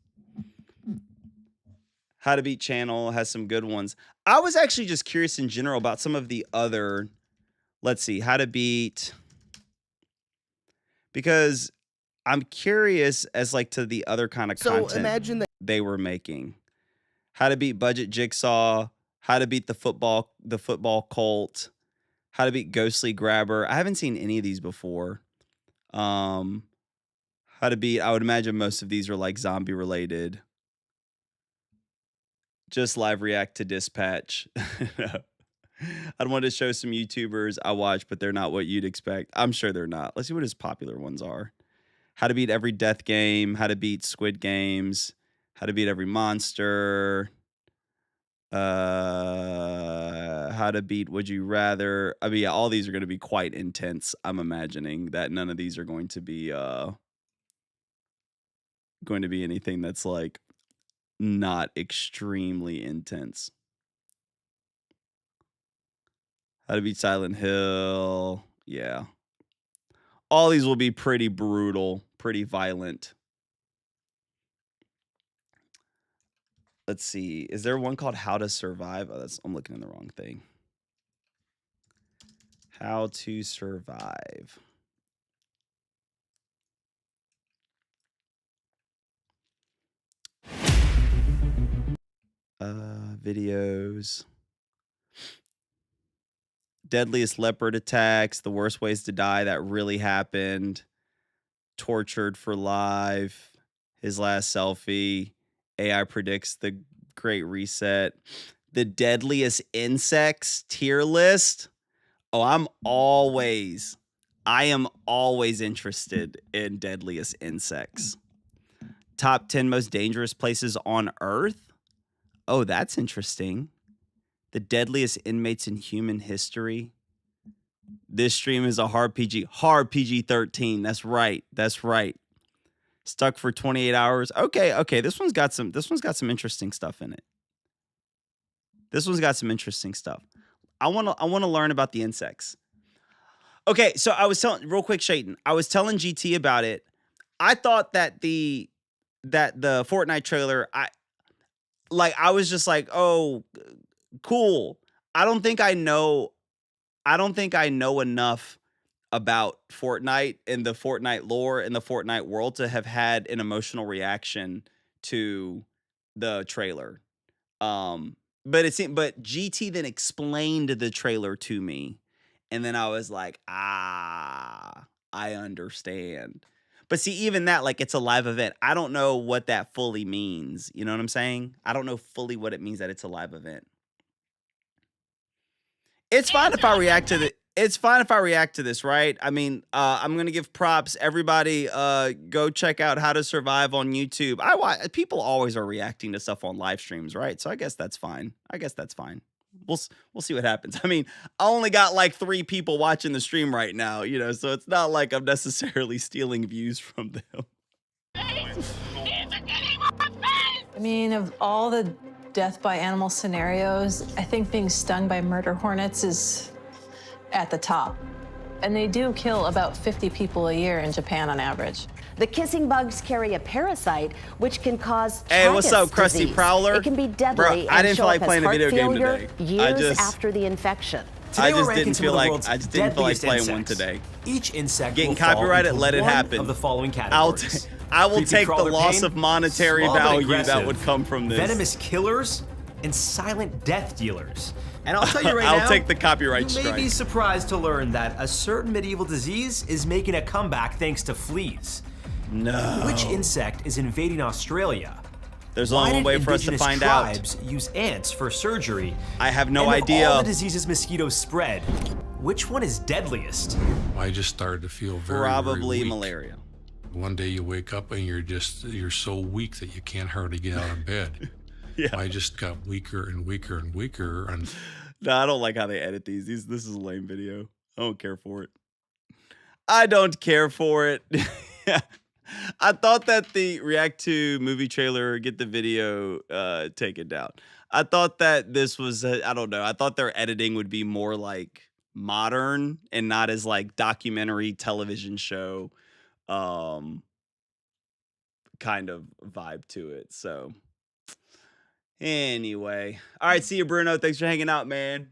How to Beat channel has some good ones. I was actually just curious in general about some of the other, let's see, How to Beat, because I'm curious as like to the other kind of content imagine that they were making. How to Beat Budget Jigsaw, How to Beat the football cult, How to Beat Ghostly Grabber. I haven't seen any of these before. How to Beat, I would imagine most of these are like zombie related. Just live react to Dispatch. I'd want to show some YouTubers I watch, but they're not what you'd expect. I'm sure they're not. Let's see what his popular ones are. How to Beat Every Death Game, How to Beat Squid Games, How to Beat Every Monster, How to Beat Would You Rather. I mean, yeah, all these are going to be quite intense. I'm imagining that none of these are going to be anything that's like not extremely intense. How to Beat Silent Hill. Yeah. All these will be pretty brutal, pretty violent. Let's see. Is there one called How to Survive? Oh, I'm looking in the wrong thing. How to Survive. Videos. Deadliest leopard attacks, the worst ways to die that really happened. Tortured for life. His last selfie. AI predicts the Great Reset. The deadliest insects tier list. Oh, I am always interested in deadliest insects. Top 10 most dangerous places on Earth. Oh, that's interesting. The deadliest inmates in human history. This stream is a hard PG-13. That's right. That's right. Stuck for 28 hours. Okay. This one's got some interesting stuff in it. This one's got some interesting stuff. I want to learn about the insects. Okay, so I was telling real quick, Shayton. I was telling GT about it. I thought that the Fortnite trailer, I was just like, oh, cool. I don't think I know enough about Fortnite and the Fortnite lore and the Fortnite world to have had an emotional reaction to the trailer. But GT then explained the trailer to me, and then I was like, I understand. But see, even that, like, it's a live event. I don't know what that fully means. You know what I'm saying? I don't know fully what it means that it's a live event. It's fine if I react to the it's fine if I react to this, right? I mean, I'm gonna give props. Everybody, go check out How to Survive on YouTube. People always are reacting to stuff on live streams, right? So I guess that's fine. We'll see what happens. I mean, I only got like 3 people watching the stream right now, you know, so it's not like I'm necessarily stealing views from them. I mean, of all the death by animal scenarios, I think being stung by murder hornets is at the top. And they do kill about 50 people a year in Japan on average. The kissing bugs carry a parasite which can cause Hey, what's up, Krusty disease. Prowler? It can be deadly. Bro, I and didn't show feel like up as playing a heart video game failure today. Years after the infection. I just didn't feel like playing one today. Each insect getting will fall copyrighted, into let it one happen. Of the following categories. I will Creepy take the crawler loss pain, of monetary slow but value that aggressive, would come from this. Venomous killers and silent death dealers. And I'll tell you right now, I'll take the copyright you may strike. be surprised to learn that a certain medieval disease is making a comeback thanks to fleas. No. Which insect is invading Australia? There's Why only one did way for us to indigenous find out. tribes use ants for surgery? I have no and idea. Of all the diseases mosquitoes spread, which one is deadliest? I just started to feel very, Probably very weak. malaria. One day you wake up and you're so weak that you can't hardly get out of bed. Yeah. I just got weaker and weaker and weaker. And No, I don't like how they edit these. This is a lame video. I don't care for it. I don't care for it. I thought that the react to movie trailer, get the video taken down. I thought that this was, I don't know. I thought their editing would be more like modern and not as like documentary television show kind of vibe to it. So anyway, all right. See you, Bruno. Thanks for hanging out, man.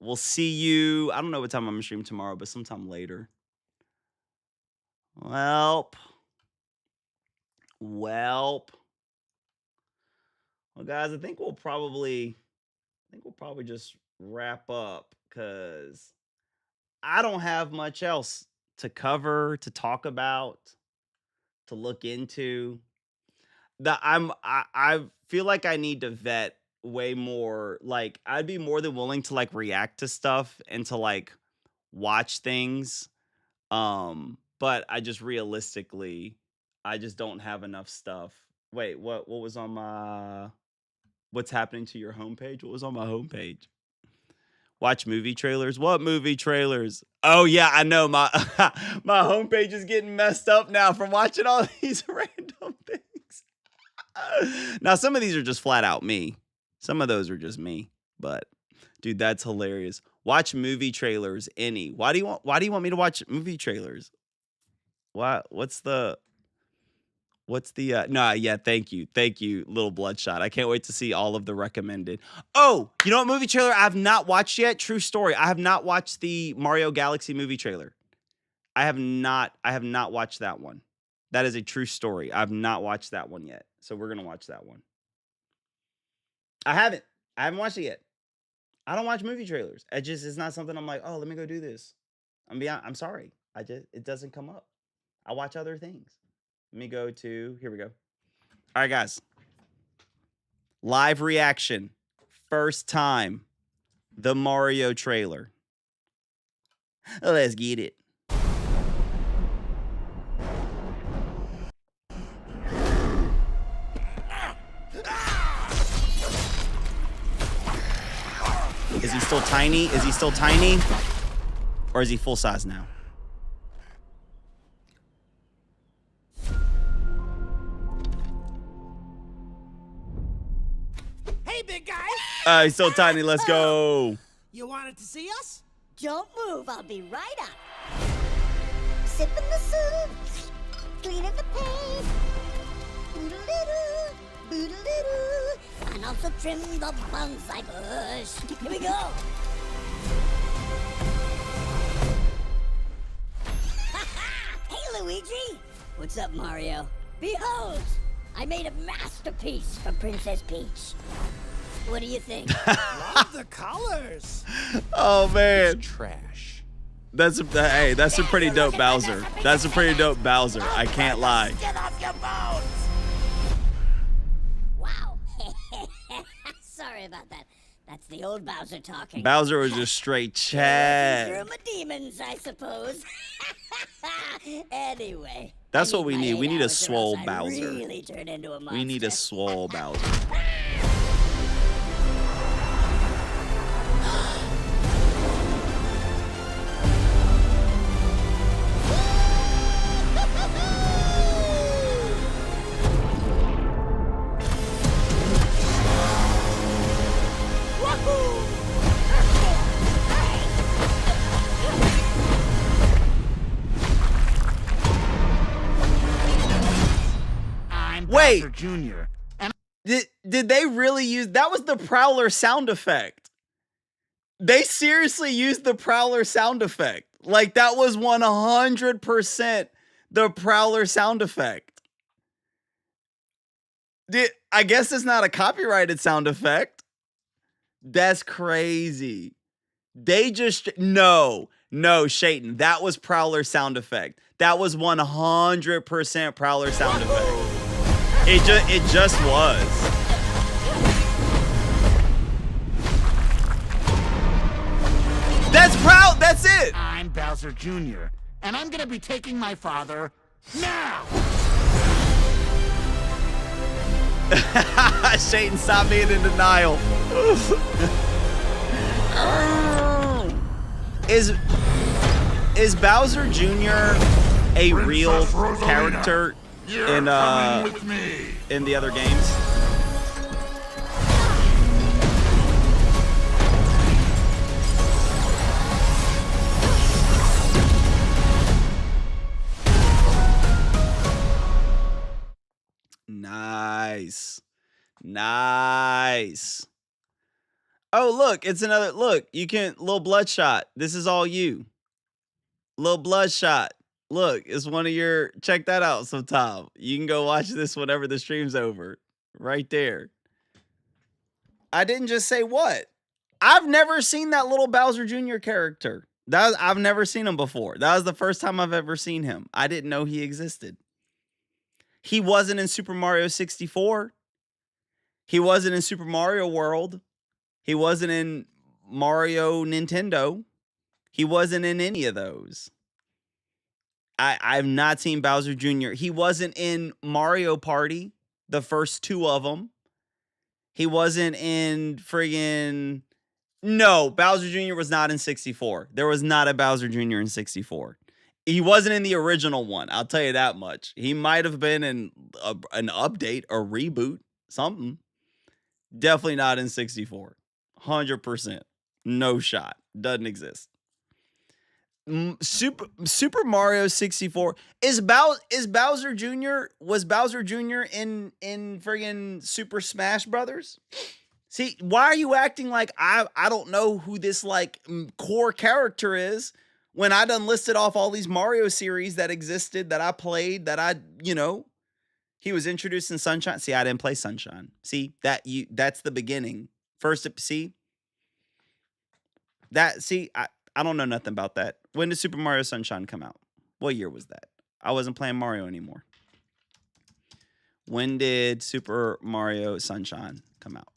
We'll see you. I don't know what time I'm gonna stream tomorrow, but sometime later. Well, guys, I think we'll probably just wrap up because I don't have much else to cover, to talk about, to look into. I feel like I need to vet way more. Like, I'd be more than willing to like react to stuff and to like watch things. But I just realistically, I just don't have enough stuff. Wait, what was on my what's happening to your homepage? What was on my homepage? Watch movie trailers. What movie trailers? Oh yeah, I know my my homepage is getting messed up now from watching all these random things. Now some of these are just flat out me. Some of those are just me. But dude, that's hilarious. Watch movie trailers. Why do you want me to watch movie trailers? What's the no, yeah, thank you, little bloodshot. I can't wait to see all of the recommended. Oh, you know what movie trailer I have not watched yet? True story. I have not watched the Mario Galaxy movie trailer. I have not watched that one. That is a true story. I've not watched that one yet. So we're gonna watch that one. I haven't watched it yet. I don't watch movie trailers. It's not something I'm like, oh, let me go do this. I'm sorry. It doesn't come up. I watch other things. Let me go to, here we go. All right, guys. Live reaction. First time. The Mario trailer. Let's get it. Is he still tiny? Is he still tiny? Or is he full size now? Hey, big guy! He's so tiny. Let's go. You wanted to see us? Don't move. I'll be right up. Sipping the soup, cleaning the paint. Boodle-doo, boodle-doo, and also trim the bonsai bush. Here we go. Hey, Luigi. What's up, Mario? Behold, I made a masterpiece for Princess Peach. What do you think? Love the colors. Oh man, It's trash. that's a pretty dope Bowser. That's a pretty dope Bowser. I can't lie. Get off your bones. Wow. Sorry about that. That's the old Bowser talking. Bowser was just straight Chad. Through my demons, I suppose. Anyway. That's what we need. We need a swole I Bowser. Really turn into a monster. We need a swole Bowser. Wait, Jr. did they really use that? Was the Prowler sound effect? They seriously used the Prowler sound effect. Like that was 100% the Prowler sound effect. I guess it's not a copyrighted sound effect. That's crazy. They just no, Shayton. That was Prowler sound effect. That was 100% Prowler sound effect. It just was. That's it. I'm Bowser Jr. and I'm gonna be taking my father now. Shayton, stop being in denial. Is Bowser Jr. a real character in the other games? Nice. Oh, look, it's another look. You can little Bloodshot. This is all you. Little Bloodshot. Look, it's one of your, check that out sometime. You can go watch this whenever the stream's over. Right there. I didn't just say what? I've never seen that little Bowser Jr. character. I've never seen him before. That was the first time I've ever seen him. I didn't know he existed. He wasn't in Super Mario 64. He wasn't in Super Mario World. He wasn't in Mario Nintendo. He wasn't in any of those. I've not seen Bowser Jr. He wasn't in Mario Party, the first two of them. He wasn't in friggin'... No, Bowser Jr. was not in 64. There was not a Bowser Jr. in 64. He wasn't in the original one, I'll tell you that much. He might have been in an update or reboot, something. Definitely not in 64. 100%. No shot. Doesn't exist. Super Mario 64 is Bowser Jr. Was Bowser Jr. in friggin' Super Smash Brothers? See, why are you acting like I don't know who this like core character is when I done listed off all these Mario series that existed that I played that he was introduced in Sunshine. See, I didn't play Sunshine. See, that's the beginning. First, see that, see, I don't know nothing about that. When did Super Mario Sunshine come out? What year was that? I wasn't playing Mario anymore. When did Super Mario Sunshine come out?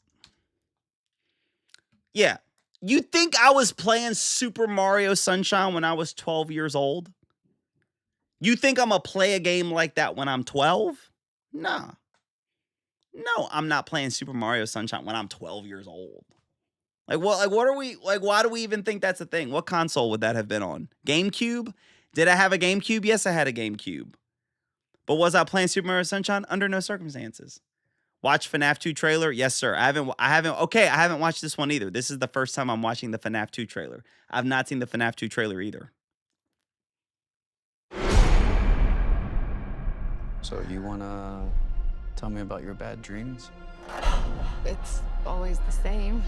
Yeah. You think I was playing Super Mario Sunshine when I was 12 years old? You think I'm going to play a game like that when I'm 12? Nah. No, I'm not playing Super Mario Sunshine when I'm 12 years old. What are we, why do we even think that's a thing? What console would that have been on? GameCube? Did I have a GameCube? Yes, I had a GameCube. But was I playing Super Mario Sunshine? Under no circumstances. Watch FNAF 2 trailer? Yes, sir. I haven't watched this one either. This is the first time I'm watching the FNAF 2 trailer. I've not seen the FNAF 2 trailer either. So you wanna tell me about your bad dreams? It's always the same.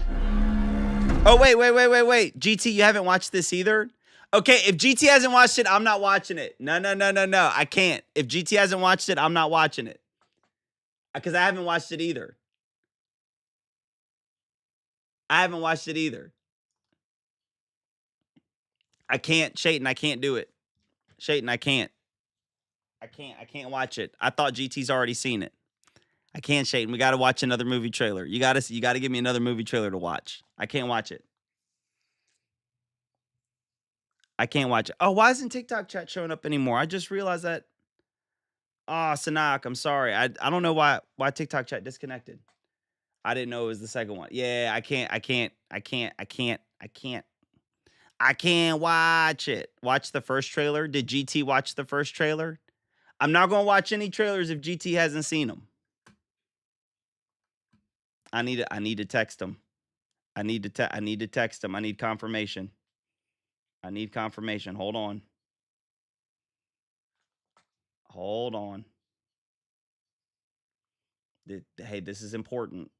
Oh, wait. GT, you haven't watched this either? Okay, if GT hasn't watched it, I'm not watching it. No. I can't. If GT hasn't watched it, I'm not watching it. Because I haven't watched it either. I can't, Shayton, I can't do it. Shayton, I can't. I can't watch it. I thought GT's already seen it. I can't, Shayton. We got to watch another movie trailer. You got to give me another movie trailer to watch. I can't watch it. I can't watch it. Oh, why isn't TikTok chat showing up anymore? I just realized that. Ah, Sanak, I'm sorry. I don't know why TikTok chat disconnected. I didn't know it was the second one. Yeah, I can't watch it. Watch the first trailer. Did GT watch the first trailer? I'm not going to watch any trailers if GT hasn't seen them. I need to text him. I need to text him. I need confirmation. Hold on. Hey, this is important.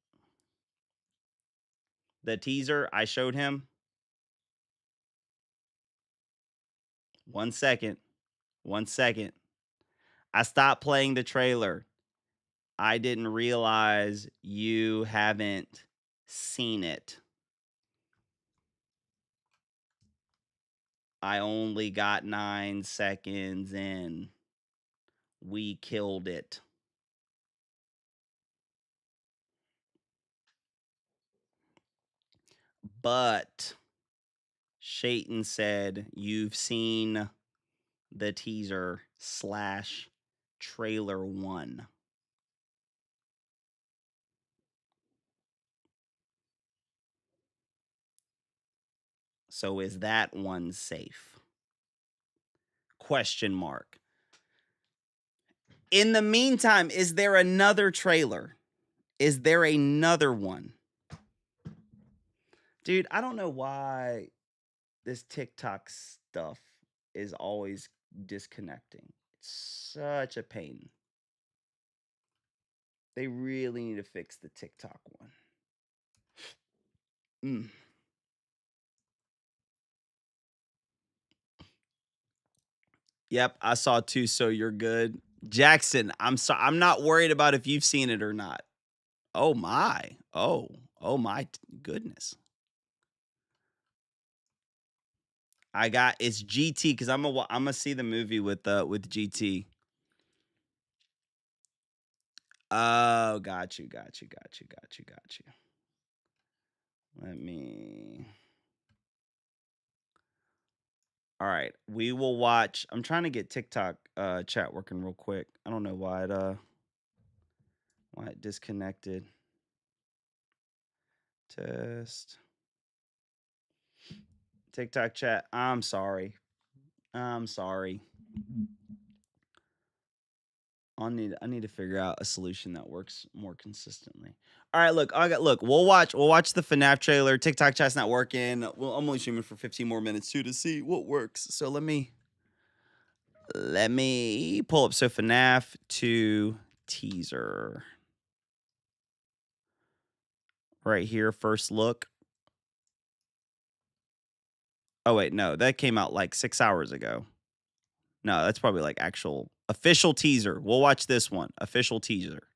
The teaser I showed him. 1 second. I stopped playing the trailer. I didn't realize you haven't seen it. I only got 9 seconds in. We killed it. But Shayton said you've seen the teaser / trailer 1. So is that one safe? Question mark. In the meantime, is there another trailer? Is there another one? Dude, I don't know why this TikTok stuff is always disconnecting. It's such a pain. They really need to fix the TikTok one. Yep, I saw 2, so you're good. Jackson, I'm not worried about if you've seen it or not. Oh my. Oh my goodness. It's GT because I'm gonna see the movie with GT. Oh, got you. Let me. All right, we will watch. I'm trying to get TikTok chat working real quick. I don't know why it disconnected. Test. TikTok chat. I'm sorry. I need to figure out a solution that works more consistently. All right, look. We'll watch the FNAF trailer. TikTok chat's not working. Well, I'm only streaming for 15 more minutes too to see what works. So let me pull up FNAF 2 teaser. Right here, first look. Oh wait, no, that came out like 6 hours ago. No, that's probably like actual official teaser. We'll watch this one. Official teaser.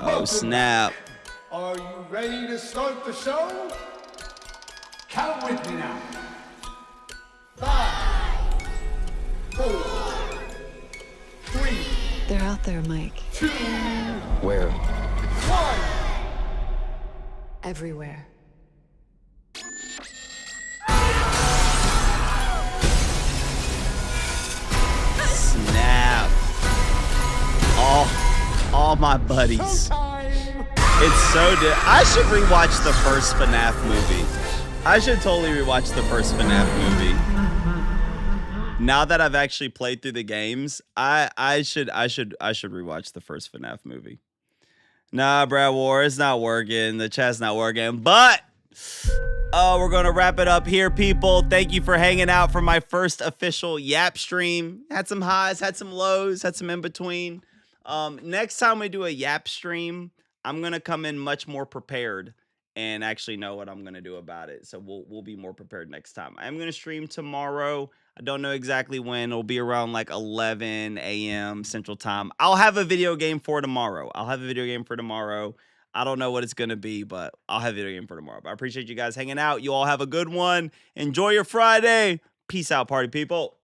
Oh, snap. Are you ready to start the show? Count with me now. 5, 4, 3. They're out there, Mike. 2. Where? 1. Everywhere. Snap. All my buddies. It's so good. I should rewatch the first FNAF movie. I should totally rewatch the first FNAF movie. Now that I've actually played through the games, I should rewatch the first FNAF movie. Nah, Brad War, it's not working. The chat's not working. But we're gonna wrap it up here, people. Thank you for hanging out for my first official Yap stream. Had some highs, had some lows, had some in between. Next time we do a Yap stream, I'm gonna come in much more prepared and actually know what I'm gonna do about it. So we'll be more prepared next time. I'm gonna stream tomorrow. I don't know exactly when. It'll be around like 11 a.m. Central Time. I'll have a video game for tomorrow. I don't know what it's going to be, but I'll have a video game for tomorrow. But I appreciate you guys hanging out. You all have a good one. Enjoy your Friday. Peace out, party people.